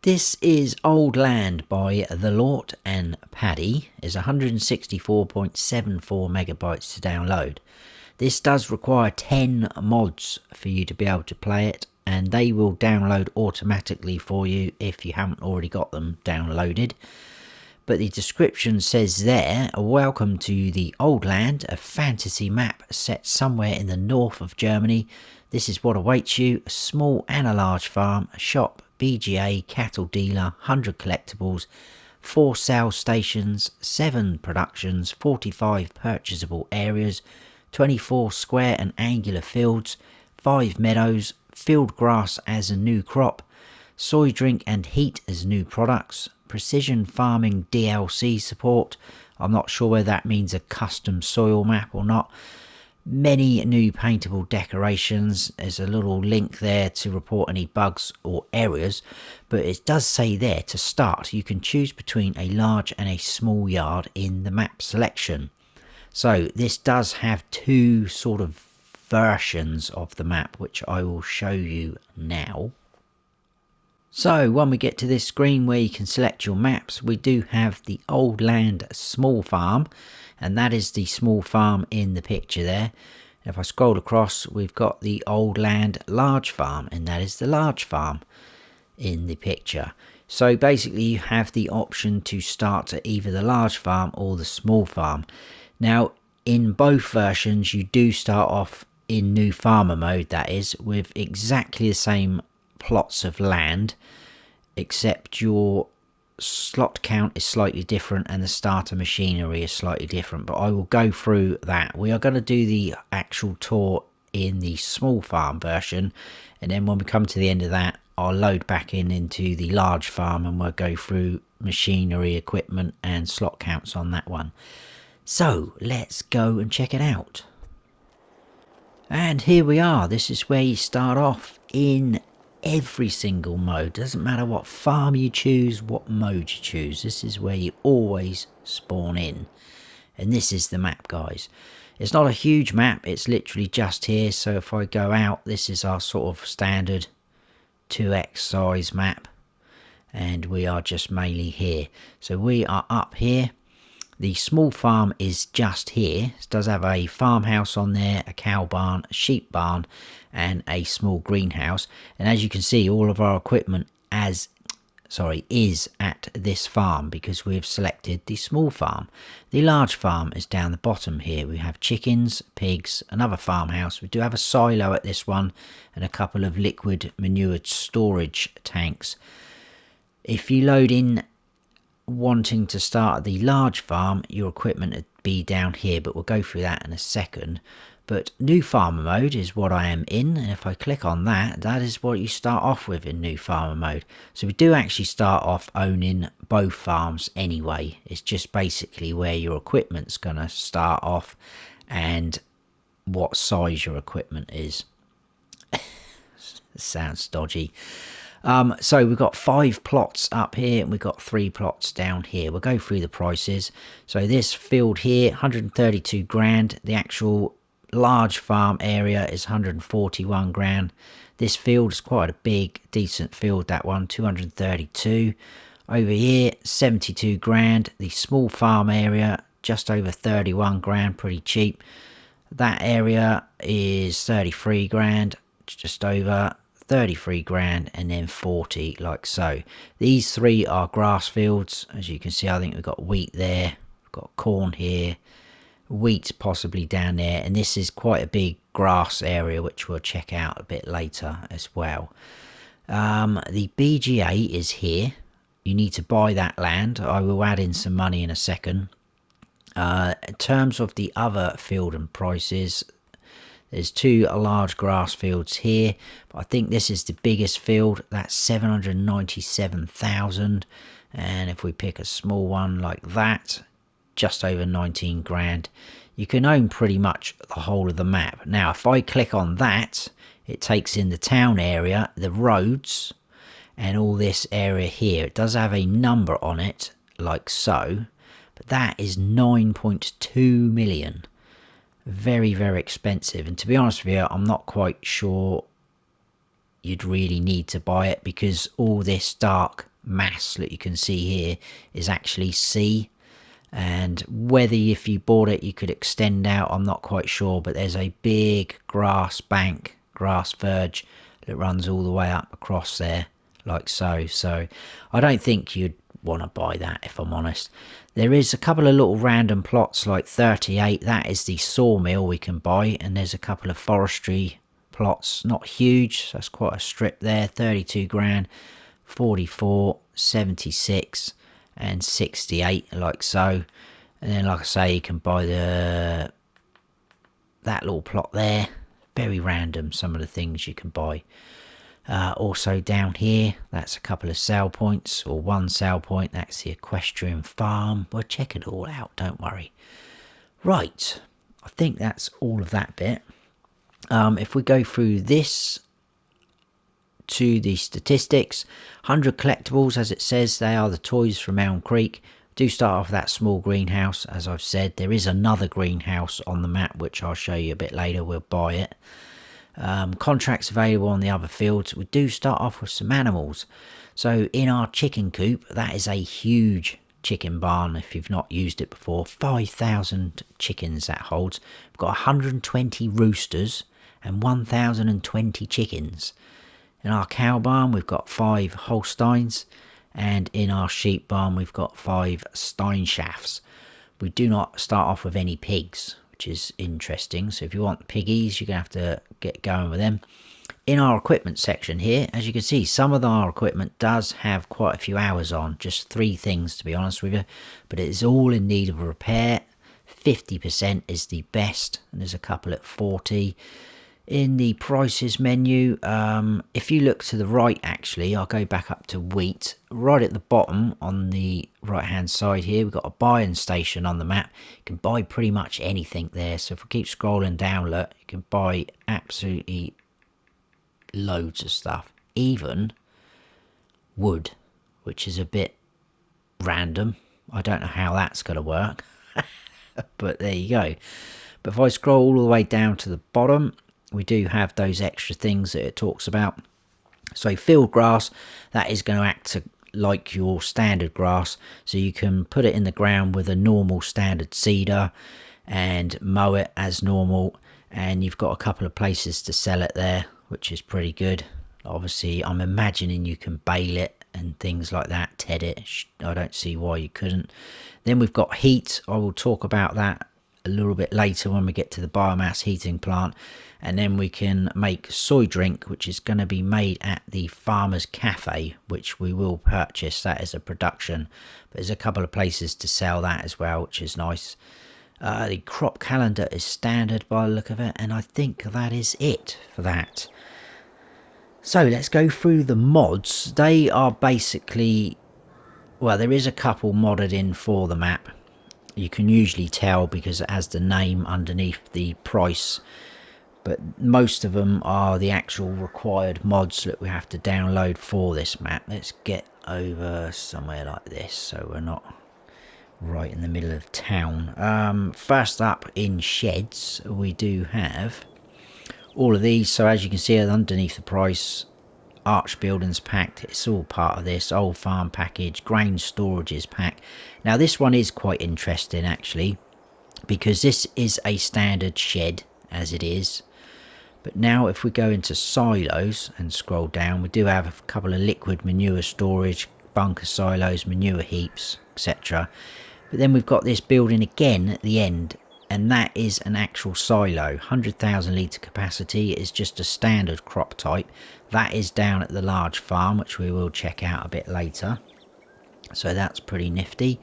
This is Old Land by the Lort and Paddy. Is 164.74 megabytes to download. This does require 10 mods for you to be able to play it, and they will download automatically for you if you haven't already got them downloaded. But the description says there, welcome to the Old Land, a fantasy map set somewhere in the north of Germany. This is what awaits you: a small and a large farm, a shop, BGA, cattle dealer, 100 collectibles, 4 sales stations, 7 productions, 45 purchasable areas, 24 square and angular fields, 5 meadows, field grass as a new crop, soy drink and heat as new products, precision farming DLC support. I'm not sure whether that means a custom soil map or not. Many new paintable decorations. There's a little link there to report any bugs or errors, but it does say there to start you can choose between a large and a small yard in the map selection. So this does have two sort of versions of the map, which I will show you now. So when we get to this screen where you can select your maps, we do have the Old Land Small Farm, and that is the small farm in the picture there. If I scroll across, we've got the Old Land Large Farm, and that is the large farm in the picture. So basically you have the option to start at either the large farm or the small farm. Now in both versions you do start off in new farmer mode, that is, with exactly the same plots of land, except your slot count is slightly different and the starter machinery is slightly different, but I will go through that. We are going to do the actual tour in the small farm version, and then when we come to the end of that I'll load back into the large farm and we'll go through machinery, equipment and slot counts on that one. So let's go and check it out. And here we are. This is where you start off in every single mode. Doesn't matter what farm you choose, what mode you choose, this is where you always spawn in. And this is the map, guys. It's not a huge map, it's literally just here. So if I go out, this is our sort of standard 2x size map, and we are just mainly here. So we are up here. The small farm is just here. It does have a farmhouse on there, a cow barn, a sheep barn and a small greenhouse. And as you can see, all of our equipment is at this farm because we've selected the small farm. The large farm is down the bottom here. We have chickens, pigs, another farmhouse. We do have a silo at this one and a couple of liquid manured storage tanks. If you load in wanting to start the large farm, your equipment would be down here, but we'll go through that in a second. But new farmer mode is what I am in, and if I click on that, that is what you start off with in new farmer mode. So we do actually start off owning both farms anyway. It's just basically where your equipment's going to start off and what size your equipment is. Sounds dodgy. So we've got 5 plots up here and we've got 3 plots down here. We'll go through the prices. So this field here, 132 grand. The actual large farm area is 141 grand. This field is quite a big, decent field, that one, 232. Over here, 72 grand. The small farm area, just over 31 grand, pretty cheap. That area is 33 grand, just over 33 grand, and then 40 like so. These 3 are grass fields. As you can see, I think we've got wheat there, we've got corn here, wheat possibly down there, and this is quite a big grass area which we'll check out a bit later as well. The BGA is here. You need to buy that land. I will add in some money in a second. In terms of the other field and prices, there's 2 large grass fields here, but I think this is the biggest field. That's 797,000, and if we pick a small one like that, just over 19 grand. You can own pretty much the whole of the map. Now if I click on that, it takes in the town area, the roads and all this area here. It does have a number on it like so, but that is 9.2 million. Very, very expensive, and to be honest with you, I'm not quite sure you'd really need to buy it because all this dark mass that you can see here is actually C. And whether if you bought it you could extend out, I'm not quite sure, but there's a big grass bank, grass verge that runs all the way up across there like so. So I don't think you'd want to buy that, if I'm honest. There is a couple of little random plots like 38, that is the sawmill we can buy, and there's a couple of forestry plots, not huge, so that's quite a strip there. 32 grand, 44, 76 and 68 like so. And then like I say, you can buy that little plot there. Very random, some of the things you can buy. Also down here, that's a couple of sale points, or one sale point. That's the equestrian farm. We'll check it all out, don't worry. Right, I think that's all of that bit. If we go through this to the statistics, 100 collectibles, as it says, they are the toys from Elm Creek. Do start off with that small greenhouse. As I've said, there is another greenhouse on the map which I'll show you a bit later. We'll buy it. Contracts available on the other fields. We do start off with some animals. So in our chicken coop, that is a huge chicken barn if you've not used it before. 5,000 chickens that holds. We've got 120 roosters and 1,020 chickens. In our cow barn we've got 5 Holsteins, and in our sheep barn we've got 5 Steinshafts. We do not start off with any pigs, which is interesting. So if you want piggies, you're going to have to get going with them. In our equipment section here, as you can see, some of our equipment does have quite a few hours on. Just 3 things, to be honest with you. But it is all in need of repair. 50% is the best, and there's a couple at 40. In the prices menu, if you look to the right, actually, I'll go back up to wheat. Right at the bottom on the right hand side here, we've got a buying station on the map. You can buy pretty much anything there. So if we keep scrolling down, look, you can buy absolutely loads of stuff. Even wood, which is a bit random. I don't know how that's going to work. But there you go. But if I scroll all the way down to the bottom, we do have those extra things that it talks about. So field grass, that is going to act like your standard grass. So you can put it in the ground with a normal standard seeder and mow it as normal. And you've got a couple of places to sell it there, which is pretty good. Obviously, I'm imagining you can bale it and things like that, ted it. I don't see why you couldn't. Then we've got heat. I will talk about that a little bit later when we get to the biomass heating plant. And then we can make soy drink, which is going to be made at the Farmer's Cafe, which we will purchase. That is a production. But there's a couple of places to sell that as well, which is nice. The crop calendar is standard by the look of it. And I think that is it for that. So let's go through the mods. They are basically, well, there is a couple modded in for the map. You can usually tell because it has the name underneath the price. But most of them are the actual required mods that we have to download for this map. Let's get over somewhere like this so we're not right in the middle of town. First up in sheds, we do have all of these. So as you can see underneath the price, Arch Buildings packed, it's all part of this. Old Farm package, Grain Storages pack. Now this one is quite interesting actually, because this is a standard shed as it is. But now if we go into silos and scroll down, we do have a couple of liquid manure storage, bunker silos, manure heaps, etc. But then we've got this building again at the end, and that is an actual silo. 100,000 litre capacity. Is just a standard crop type. That is down at the large farm, which we will check out a bit later. So that's pretty nifty.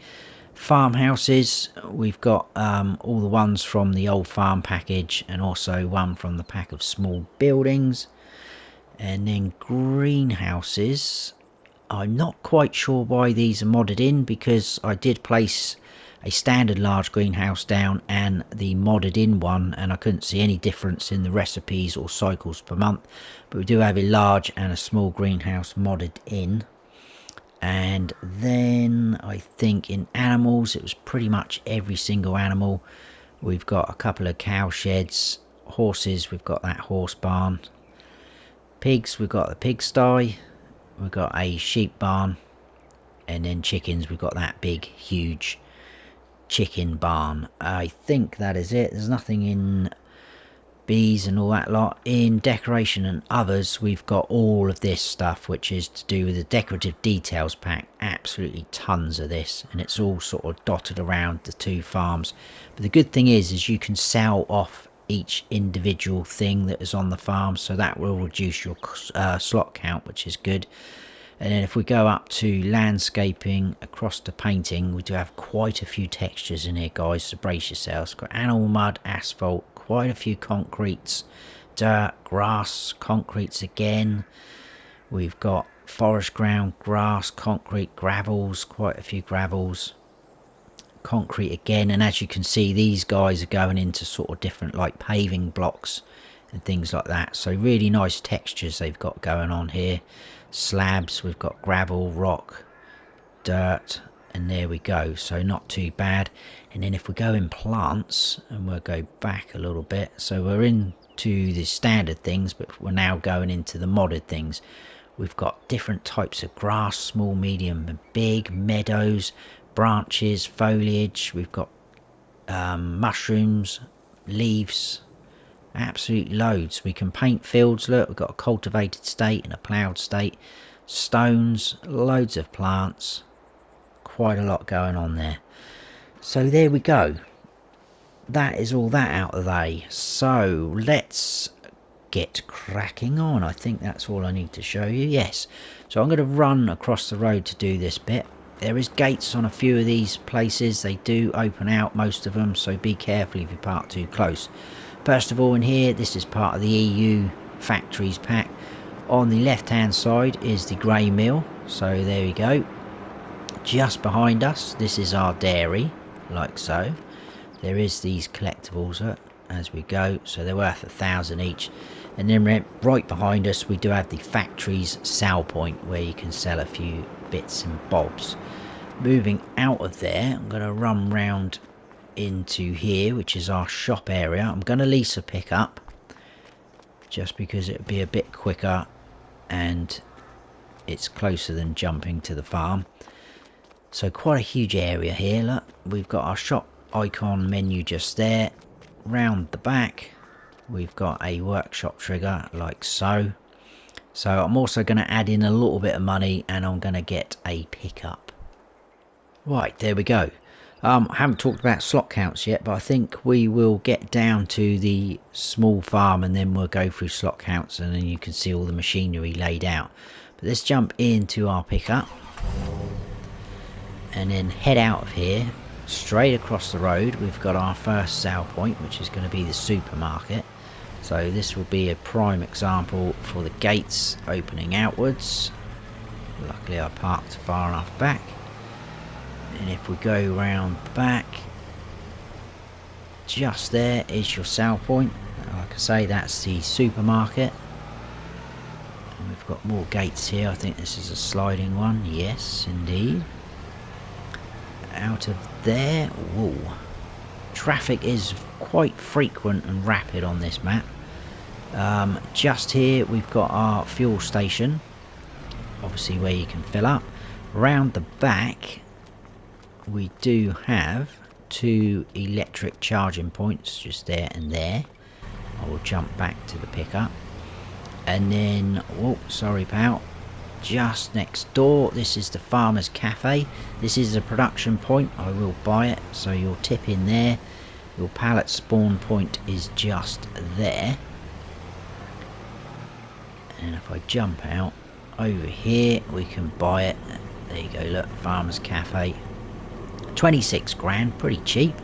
Farmhouses, we've got all the ones from the old farm package and also one from the pack of small buildings. And then greenhouses, I'm not quite sure why these are modded in, because I did place a standard large greenhouse down and the modded in one, and I couldn't see any difference in the recipes or cycles per month. But we do have a large and a small greenhouse modded in. And then I think in animals, it was pretty much every single animal. We've got a couple of cow sheds. Horses, we've got that horse barn. Pigs, we've got the pigsty. We've got a sheep barn. And then chickens, we've got that big huge chicken barn. I think that is it. There's nothing in bees and all that lot. In decoration and others, we've got all of this stuff, which is to do with the decorative details pack. Absolutely tons of this, and it's all sort of dotted around the 2 farms. But the good thing is you can sell off each individual thing that is on the farm, so that will reduce your slot count, which is good. And then if we go up to landscaping across to painting, we do have quite a few textures in here, guys, so brace yourselves. Got animal mud, asphalt, quite a few concretes, dirt, grass, concretes again. We've got forest ground, grass, concrete, gravels, quite a few gravels, concrete again. And as you can see, these guys are going into sort of different like paving blocks and things like that. So really nice textures they've got going on here. Slabs, we've got gravel, rock, dirt, and there we go. So not too bad. And then if we go in plants, and we'll go back a little bit, so we're into the standard things, but we're now going into the modded things. We've got different types of grass, small, medium and big, meadows, branches, foliage. We've got mushrooms, leaves, absolute loads. We can paint fields. Look, we've got a cultivated state and a ploughed state, stones, loads of plants, quite a lot going on there. So there we go, that is all that out of the way. So let's get cracking on. I think that's all I need to show you. Yes, so I'm going to run across the road to do this bit. There is gates on a few of these places. They do open out, most of them, so be careful if you park too close. First of all, in here, this is part of the EU factories pack. On the left hand side is the grey mill, so there we go. Just behind us, this is our dairy, like so. There is these collectibles as we go, so they're worth 1,000 each. And then right behind us, we do have the factories sell point, where you can sell a few bits and bobs. Moving out of there, I'm going to run round into here, which is our shop area. I'm going to lease a pickup just because it would be a bit quicker and it's closer than jumping to the farm. So quite a huge area here. Look, we've got our shop icon menu just there. Round the back we've got a workshop trigger, like so. So I'm also going to add in a little bit of money and I'm going to get a pickup. Right, there we go. I haven't talked about slot counts yet, but I think we will get down to the small farm and then we'll go through slot counts and then you can see all the machinery laid out. But let's jump into our pickup and then head out of here. Straight across the road we've got our first sale point, which is going to be the supermarket. So this will be a prime example for the gates opening outwards. Luckily I parked far enough back. And if we go round back, just there is your sale point. Like I say, that's the supermarket. And we've got more gates here. I think this is a sliding one. Yes, indeed. Out of there, whoa. Traffic is quite frequent and rapid on this map. Just here we've got our fuel station, obviously where you can fill up. Round the back we do have 2 electric charging points, just there and there. I will jump back to the pickup. And then, oh sorry pal, just next door this is the Farmer's Cafe. This is a production point. I will buy it, so your tip in there. Your pallet spawn point is just there. And if I jump out over here we can buy it. There you go, look, Farmer's Cafe, 26 grand, pretty cheap.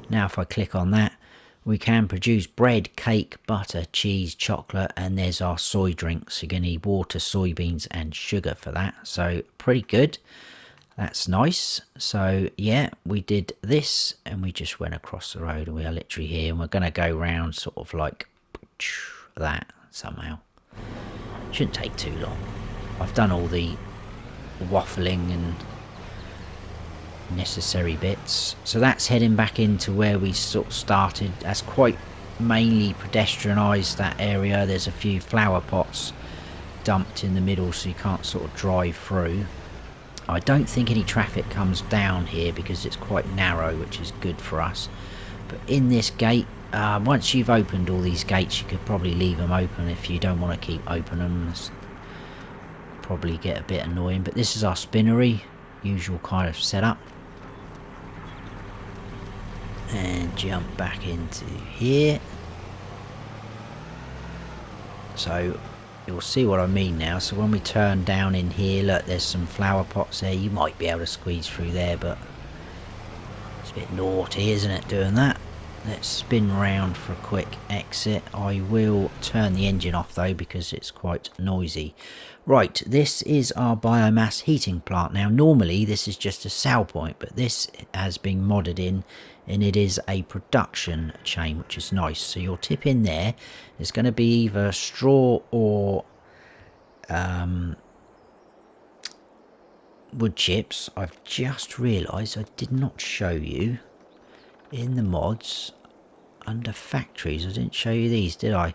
Now if I click on that, we can produce bread, cake, butter, cheese, chocolate, and there's our soy drinks. You're going to need water, soybeans and sugar for that, so pretty good. That's nice. So yeah, we did this and we just went across the road and we are literally here, and we're going to go round sort of like that somehow. Shouldn't take too long. I've done all the waffling and necessary bits. So that's heading back into where we sort of started. That's quite mainly pedestrianised, that area. There's a few flower pots dumped in the middle so you can't sort of drive through. I don't think any traffic comes down here because it's quite narrow, which is good for us. But in this gate, once you've opened all these gates, you could probably leave them open if you don't want to keep opening them. It's probably get a bit annoying. But this is our spinnery, usual kind of setup. And jump back into here. So you'll see what I mean now. So when we turn down in here, look, there's some flower pots there. You might be able to squeeze through there, but it's a bit naughty, isn't it, doing that? Let's spin round for a quick exit. I will turn the engine off though because it's quite noisy. Right, this is our biomass heating plant. Now normally this is just a sell point, but this has been modded in and it is a production chain, which is nice. So your tip in there is going to be either straw or wood chips. I've just realised I did not show you in the mods under factories. I didn't show you these, did I?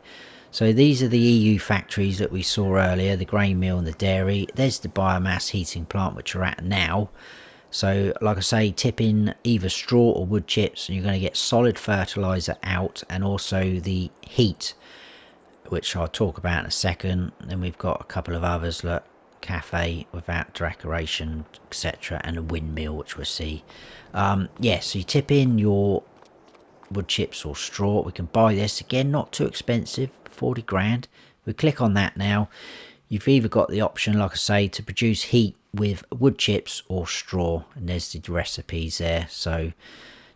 So these are the EU factories that we saw earlier, the grain mill and the dairy. There's the biomass heating plant which we're at now. So like I say, tip in either straw or wood chips and you're going to get solid fertilizer out, and also the heat, which I'll talk about in a second. Then we've got a couple of others, look, cafe without decoration, etc., and a windmill, which we'll see. Yeah, so you tip in your wood chips or straw. We can buy this again, not too expensive, 40 grand. We click on that now. You've either got the option, like I say, to produce heat with wood chips or straw, and there's the recipes there. So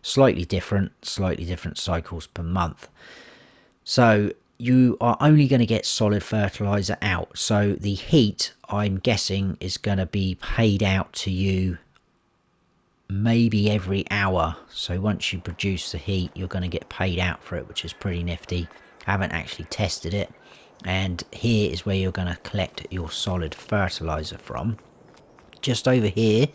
slightly different cycles per month. So you are only going to get solid fertilizer out. So the heat, I'm guessing, is going to be paid out to you maybe every hour. So once you produce the heat, you're going to get paid out for it, which is pretty nifty. I haven't actually tested it. And here is where you're going to collect your solid fertilizer from. Just over here,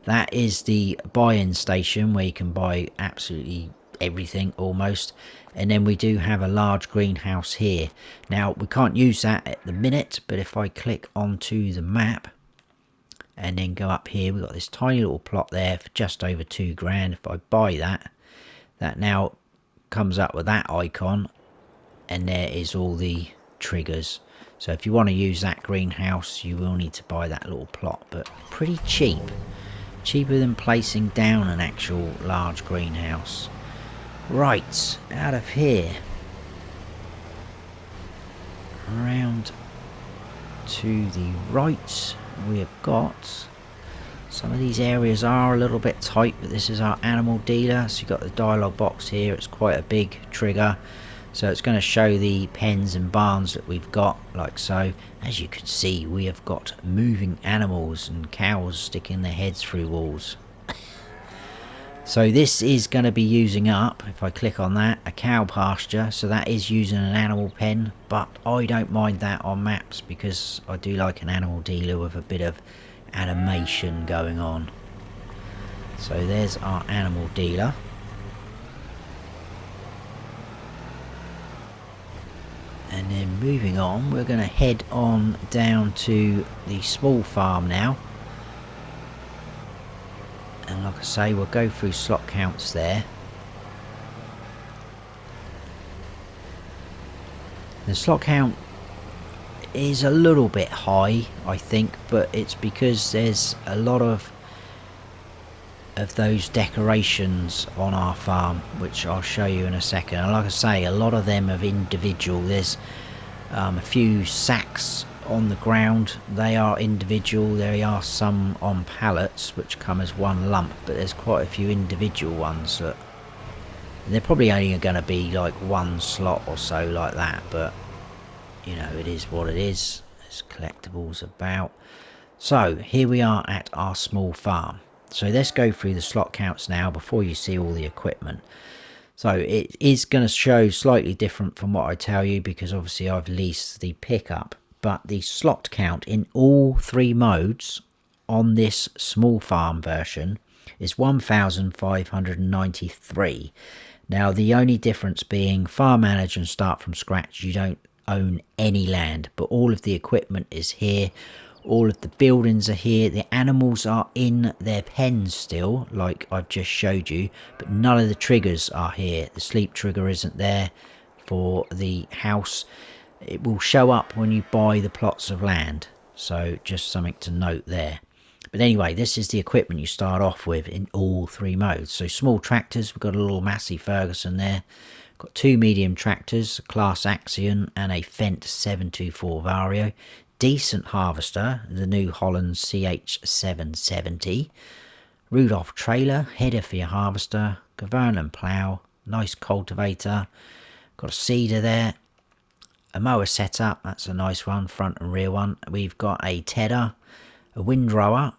that is the buy-in station where you can buy absolutely everything almost. And then we do have a large greenhouse here. Now we can't use that at the minute, but if I click onto the map and then go up here, we've got this tiny little plot there for just over 2 grand. If I buy that, that now comes up with that icon, and there is all the triggers. So if you want to use that greenhouse, you will need to buy that little plot, but pretty cheap, cheaper than placing down an actual large greenhouse. Right, out of here, around to the right, we have got some of these areas are a little bit tight, but this is our animal dealer. So you've got the dialogue box here. It's quite a big trigger, so it's going to show the pens and barns that we've got, like so. As you can see, we have got moving animals and cows sticking their heads through walls. So this is going to be using up, if I click on that, a cow pasture. So that is using an animal pen, but I don't mind that on maps because I do like an animal dealer with a bit of animation going on. So there's our animal dealer. And then moving on, we're going to head on down to the small farm now. And like I say, we'll go through slot counts there. The slot count is a little bit high, I think, but it's because there's a lot of those decorations on our farm, which I'll show you in a second. And like I say, a lot of them are individual. There's a few sacks on the ground, they are individual. There are some on pallets which come as one lump, but there's quite a few individual ones that they're probably only going to be like one slot or so like that, but you know, it is what it is. There's collectibles about. So here we are at our small farm. So let's go through the slot counts now before you see all the equipment. So it is going to show slightly different from what I tell you because obviously I've leased the pickup, but the slot count in all 3 modes on this small farm version is 1,593. Now the only difference being farm manager and start from scratch, you don't own any land, but all of the equipment is here. All of the buildings are here. The animals are in their pens still, like I've just showed you, but none of the triggers are here. The sleep trigger isn't there for the house. It will show up when you buy the plots of land, so just something to note there. But anyway, this is the equipment you start off with in all three modes. So small tractors, we've got a little Massey Ferguson there. Got two medium tractors, a Class Axion and a Fendt 724 Vario. Decent harvester, the New Holland CH770. Rudolph trailer, header for your harvester. Governor plough, nice cultivator. Got a seeder there. A mower setup, that's a nice one, front and rear one. We've got a tedder, a windrower,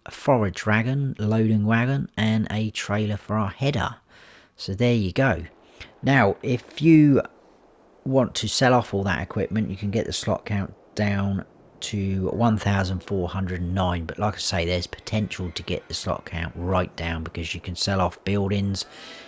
a forage wagon, loading wagon, and a trailer for our header. So there you go. Now, if you want to sell off all that equipment, you can get the slot count down to 1,409. But like I say, there's potential to get the slot count right down because you can sell off buildings.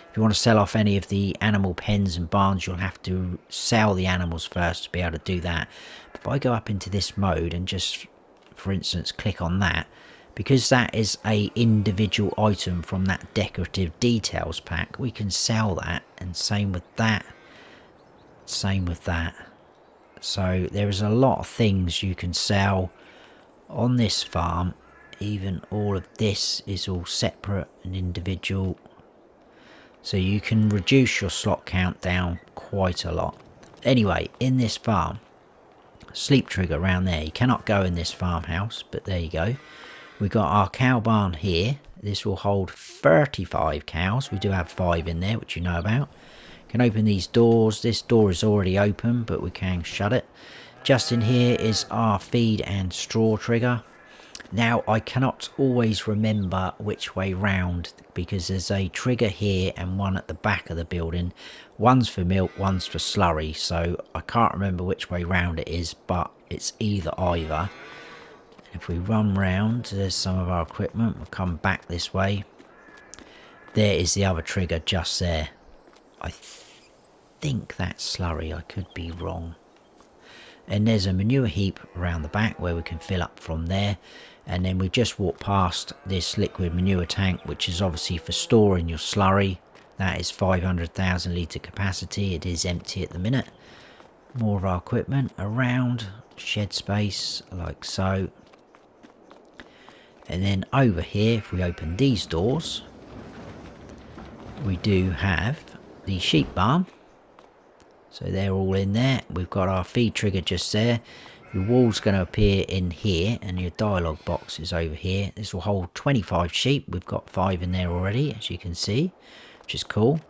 If you want to sell off any of the animal pens and barns, you'll have to sell the animals first to be able to do that. But if I go up into this mode and just, for instance, click on that, because that is a individual item from that decorative details pack, we can sell that, and same with that, same with that. So there is a lot of things you can sell on this farm. Even all of this is all separate and individual, so you can reduce your slot count down quite a lot. Anyway, in this farm, sleep trigger around there, you cannot go in this farmhouse, but there you go. We've got our cow barn here. This will hold 35 cows. We do have 5 in there, which you know about. Can open these doors. This door is already open, but we can shut it. Just in here is our feed and straw trigger. Now, I cannot always remember which way round, because there's a trigger here and one at the back of the building. One's for milk, one's for slurry, so I can't remember which way round it is, but it's either. If we run round, there's some of our equipment. We'll come back this way. There is the other trigger just there. I think that's slurry. I could be wrong. And there's a manure heap around the back where we can fill up from there. And then we just walk past this liquid manure tank, which is obviously for storing your slurry. That is 500,000 litre capacity. It is empty at the minute. More of our equipment around. Shed space, like so. And then over here, if we open these doors, we do have the sheep barn. So they're all in there. We've got our feed trigger just there. Your wall's going to appear in here, and your dialogue box is over here. This will hold 25 sheep. We've got 5 in there already, as you can see, which is cool.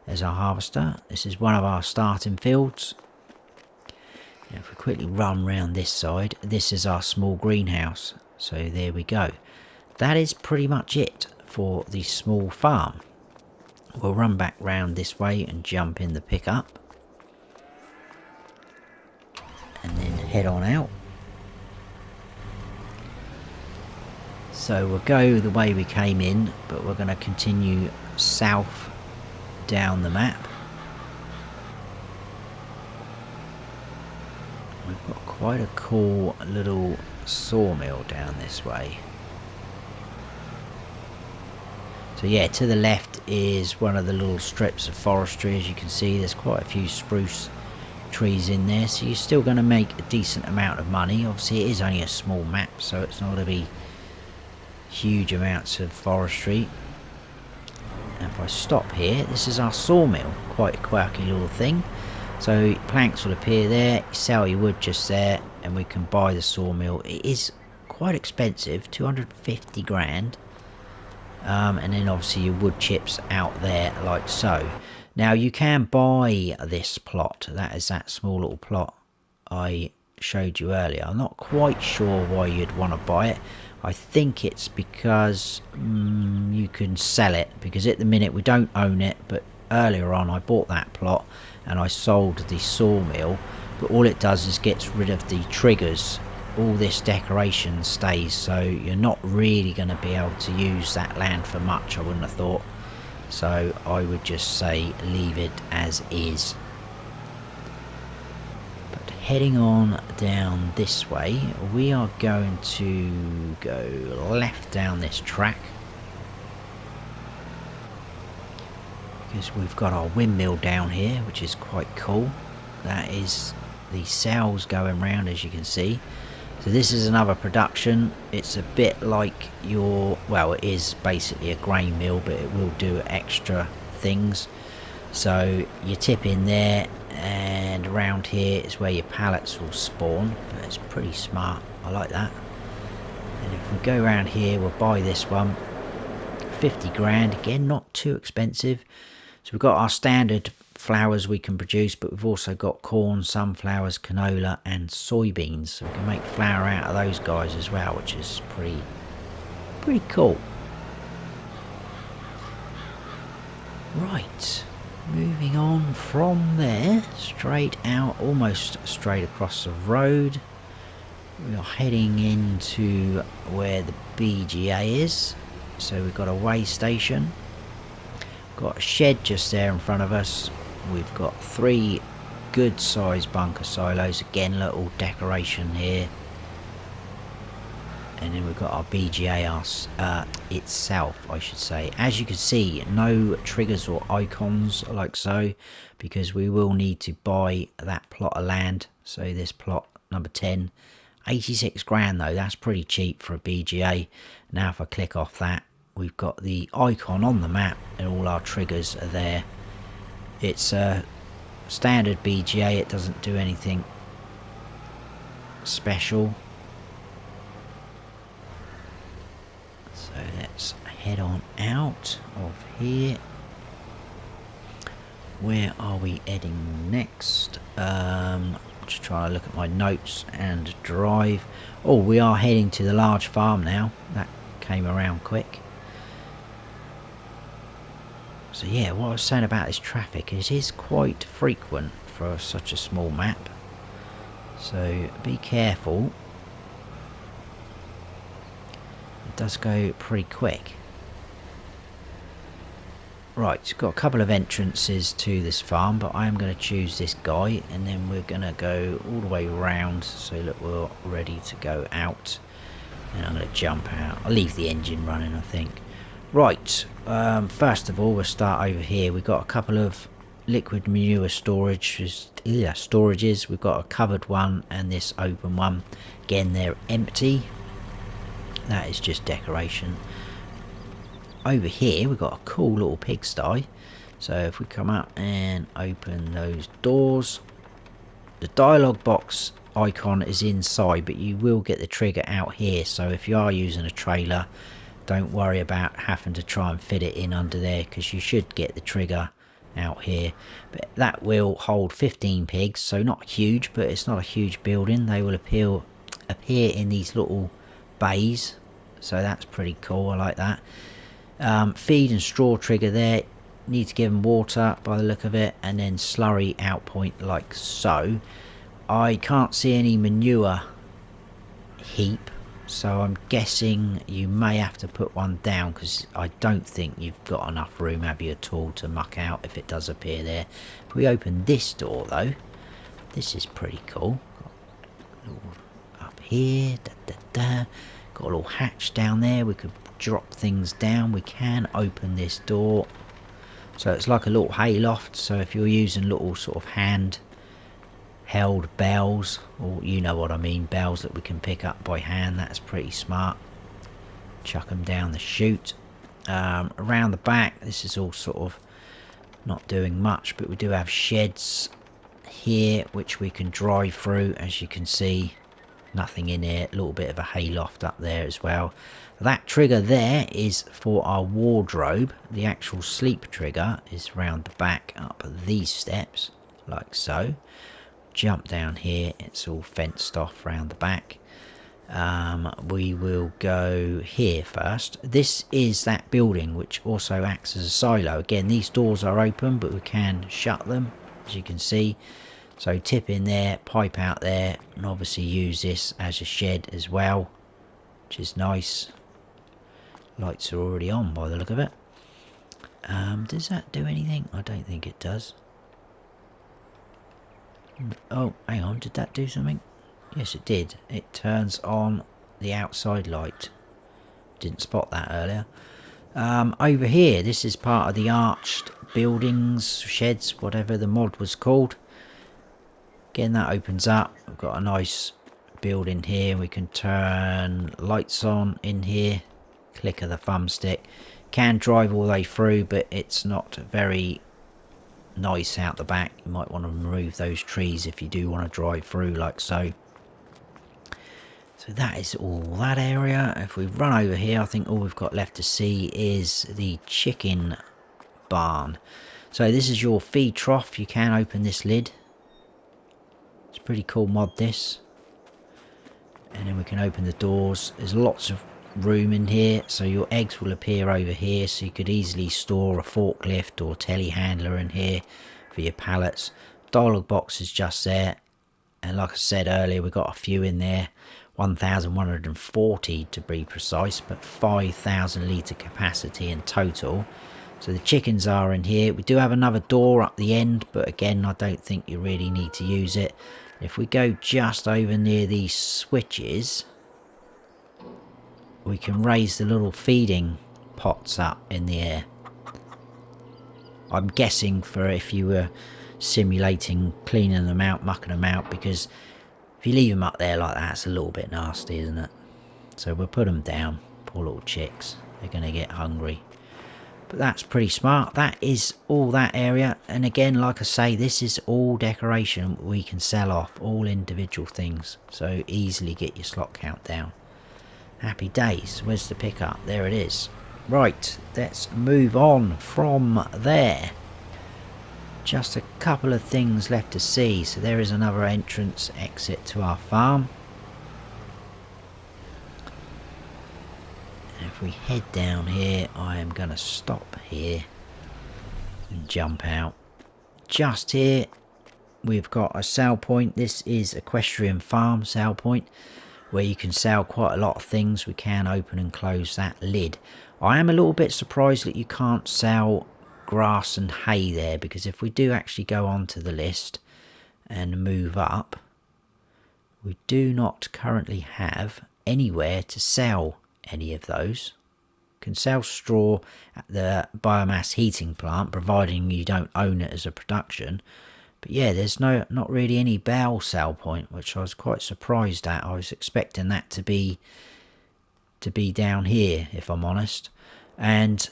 There's our harvester. This is one of our starting fields. Now if we quickly run round this side, this is our small greenhouse. So there we go. That is pretty much it for the small farm. We'll run back round this way and jump in the pickup. And then head on out. So we'll go the way we came in, but we're going to continue south down the map. We've got quite a cool little sawmill down this way. So yeah, to the left is one of the little strips of forestry. As you can see, there's quite a few spruce trees in there, so you're still going to make a decent amount of money. Obviously it is only a small map, so it's not going to be huge amounts of forestry. And if I stop here, this is our sawmill. Quite a quirky little thing. So planks will appear there, you sell your wood just there, and we can buy the sawmill. It is quite expensive, 250 grand. And then obviously your wood chips out there like so. Now you can buy this plot. That is that small little plot I showed you earlier. I'm not quite sure why you'd want to buy it. I think it's because you can sell it, because at the minute we don't own it, but earlier on I bought that plot and I sold the sawmill, but all it does is gets rid of the triggers. All this decoration stays, so you're not really going to be able to use that land for much, I wouldn't have thought. So I would just say leave it as is. But heading on down this way. We are going to go left down this track, because we've got our windmill down here, which is quite cool. That is the cells going round, as you can see. So this is another production. It's a bit like your, well, it is basically a grain mill, but it will do extra things. So you tip in there, and around here is where your pallets will spawn. But it's pretty smart, I like that. And if we go around here, we'll buy this one, 50 grand, again not too expensive. So we've got our standard flowers we can produce, but we've also got corn, sunflowers, canola and soybeans. So we can make flour out of those guys as well, which is pretty cool. Right, moving on from there, straight out, almost straight across the road. We are heading into where the BGA is. So we've got a way station. Got a shed just there in front of us. We've got 3 good sized bunker silos, again little decoration here, and then we've got our BGA itself, I should say. As you can see, no triggers or icons like so, because we will need to buy that plot of land. So this plot number 10, 86 grand though, that's pretty cheap for a BGA. Now if I click off that, we've got the icon on the map and all our triggers are there. It's a standard BGA, it doesn't do anything special. So let's head on out of here. Where are we heading next? Just trying to look at my notes and drive. Oh, we are heading to the large farm now. That came around quick. So yeah, what I was saying about this traffic, it is quite frequent for such a small map. So be careful. It does go pretty quick. Right, it's got a couple of entrances to this farm, but I am going to choose this guy, and then we're going to go all the way around. So look, we're ready to go out, and I'm going to jump out. I'll leave the engine running, I think. Right, first of all, we'll start over here. We've got a couple of liquid manure storages. We've got a covered one and this open one. Again, they're empty. That is just decoration. Over here, we've got a cool little pigsty. So if we come up and open those doors, the dialog box icon is inside, but you will get the trigger out here. So if you are using a trailer, don't worry about having to try and fit it in under there, because you should get the trigger out here. But that will hold 15 pigs, so not huge, but it's not a huge building. They will appear in these little bays, so that's pretty cool. I like that. Feed and straw trigger there. Need to give them water by the look of it, and then slurry out point like so. I can't see any manure heap, so I'm guessing you may have to put one down, because I don't think you've got enough room, have you, at all, to muck out if it does appear there. If we open this door though, this is pretty cool. Up here, got a little hatch down there, we could drop things down. We can open this door, so it's like a little hayloft. So if you're using little sort of hand held bells, or you know what I mean, bells that we can pick up by hand, that's pretty smart. Chuck them down the chute. Around the back, this is all sort of not doing much, but we do have sheds here which we can drive through. As you can see, nothing in here. A little bit of a hayloft up there as well. That trigger there is for our wardrobe. The actual sleep trigger is round the back up these steps like so. Jump down here, it's all fenced off round the back. We will go here first. This is that building which also acts as a silo. Again, these doors are open, but we can shut them, as you can see. So tip in there, pipe out there, and obviously use this as a shed as well, which is nice. Lights are already on by the look of it. Does that do anything? I don't think it does. Oh, hang on, did that do something? Yes, it did. It turns on the outside light. Didn't spot that earlier. Over here, this is part of the arched buildings, sheds, whatever the mod was called. Again, that opens up. We've got a nice building here. We can turn lights on in here. Click of the thumbstick. Can drive all the way through, but it's not very nice out the back. You might want to remove those trees if you do want to drive through like so. So that is all that area. If we run over here, I think all we've got left to see is the chicken barn. So this is your feed trough. You can open this lid. It's a pretty cool mod, this. And then we can open the doors. There's lots of room in here, so your eggs will appear over here, so you could easily store a forklift or telehandler in here for your pallets. Dialogue box is just there, and like I said earlier, we've got a few in there, 1140 to be precise, but 5,000 litre capacity in total. So the chickens are in here. We do have another door up the end, but again, I don't think you really need to use it. If we go just over near these switches, we can raise the little feeding pots up in the air. I'm guessing for if you were simulating cleaning them out, mucking them out, because if you leave them up there like that, it's a little bit nasty, isn't it? So we'll put them down. Poor little chicks. They're going to get hungry. But that's pretty smart. That is all that area. And again, like I say, this is all decoration we can sell off. All individual things. So easily get your slot count down. Happy days. Where's the pickup? There it is. Right, let's move on from there. Just a couple of things left to see. So there is another entrance exit to our farm. And if we head down here, I am going to stop here and jump out. Just here, we've got a sale point. This is Equestrian Farm sale point, where you can sell quite a lot of things. We can open and close that lid. I am a little bit surprised that you can't sell grass and hay there, because if we do actually go onto the list and move up, we do not currently have anywhere to sell any of those. You can sell straw at the biomass heating plant, providing you don't own it as a production. But yeah, there's not really any bale sale point, which I was quite surprised at. I was expecting that to be down here, if I'm honest. And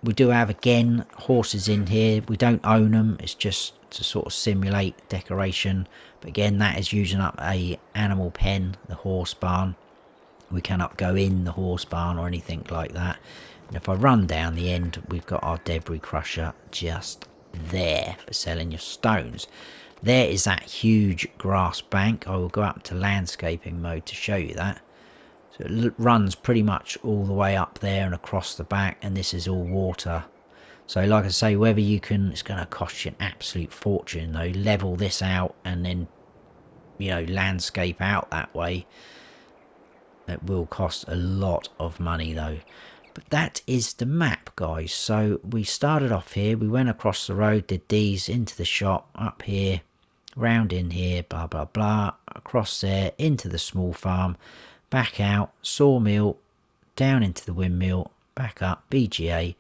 we do have, again, horses in here. We don't own them. It's just to sort of simulate decoration. But again, that is using up a animal pen, the horse barn. We cannot go in the horse barn or anything like that. And if I run down the end, we've got our debris crusher just there for selling your stones. There is that huge grass bank. I will go up to landscaping mode to show you that. So it runs pretty much all the way up there and across the back, and this is all water. So like I say, whether you can, it's going to cost you an absolute fortune though, level this out and then, you know, landscape out that way. It will cost a lot of money though. But that is the map, guys. So we started off here, we went across the road, did these, into the shop, up here, round in here, blah blah blah, across there, into the small farm, back out, sawmill, down into the windmill, back up, BGA,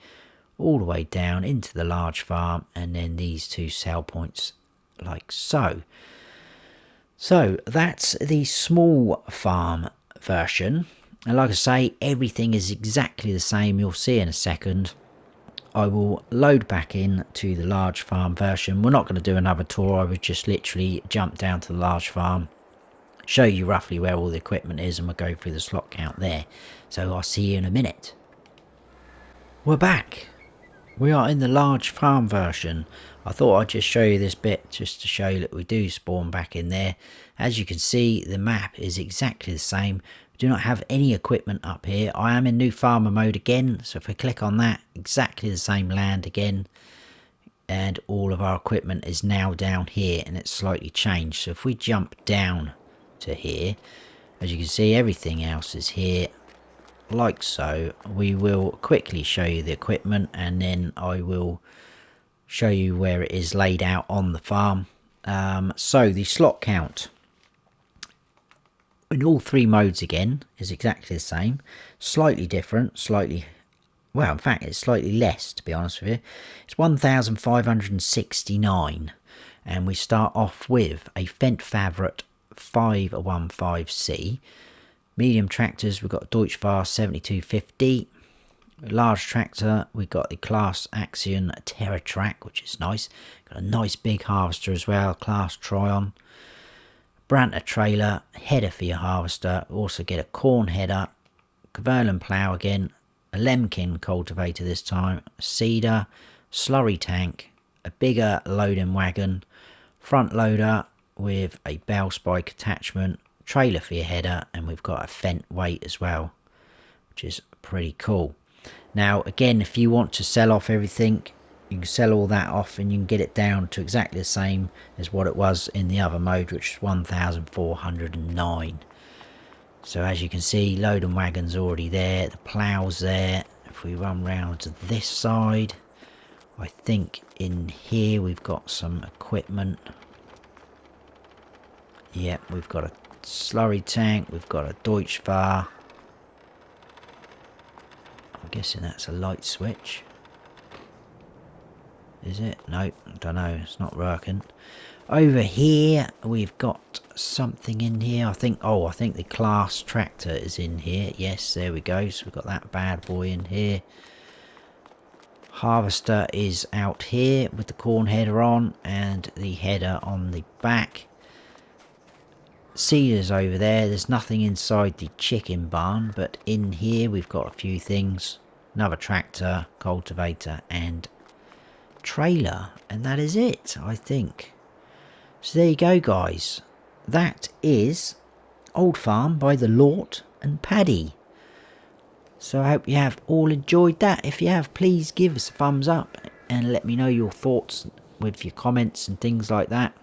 all the way down into the large farm, and then these two sale points like so. So that's the small farm version, and like I say, everything is exactly the same. You'll see in a second. I will load back in to the large farm version. We're not going to do another tour. I would just literally jump down to the large farm, show you roughly where all the equipment is, and we'll go through the slot count there. So I'll see you in a minute. We're back. We are in the large farm version. I thought I'd just show you this bit just to show you that we do spawn back in there. As you can see, the map is exactly the same. We do not have any equipment up here. I am in new farmer mode again, so if I click on that, exactly the same land again, and all of our equipment is now down here, and it's slightly changed. So if we jump down to here, as you can see, everything else is here like so. We will quickly show you the equipment, and then I will show you where it is laid out on the farm. So the slot count in all three modes again is exactly the same, slightly different, well, in fact it's slightly less, to be honest with you. It's 1569, and we start off with a Fendt Favorite 515C. Medium tractors, we've got Deutschfahrt 7250. Large tractor, we've got the Class Axion TerraTrack, which is nice. Got a nice big harvester as well, Class Tryon. Branter trailer, header for your harvester. Also get a corn header, Kverlin plough again, a Lemkin cultivator this time, a seeder, slurry tank, a bigger loading wagon, front loader with a bell spike attachment, trailer for your header, and we've got a Fendt weight as well, which is pretty cool. Now again, if you want to sell off everything, you can sell all that off and you can get it down to exactly the same as what it was in the other mode, which is 1409. So as you can see, loading wagon's already there, the plough's there. If we run round to this side, I think in here we've got some equipment. Yep, we've got a slurry tank, we've got a Deutschfahrt. I'm guessing that's a light switch. Is it? Nope, I don't know, it's not working. Over here we've got something in here. I think the Class tractor is in here. Yes, there we go. So we've got that bad boy in here. Harvester is out here with the corn header on and the header on the back. Seeders over there. There's nothing inside the chicken barn, but in here we've got a few things. Another tractor, cultivator and trailer, and that is it, I think. So there you go, guys. That is Old Farm by the Lort and Paddy. So I hope you have all enjoyed that. If you have, please give us a thumbs up and let me know your thoughts with your comments and things like that.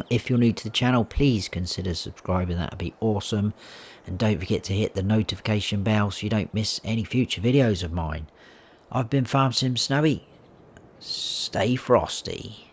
If you're new to the channel, please consider subscribing. That would be awesome. And don't forget to hit the notification bell so you don't miss any future videos of mine. I've been Farm Sim Snowy. Stay frosty.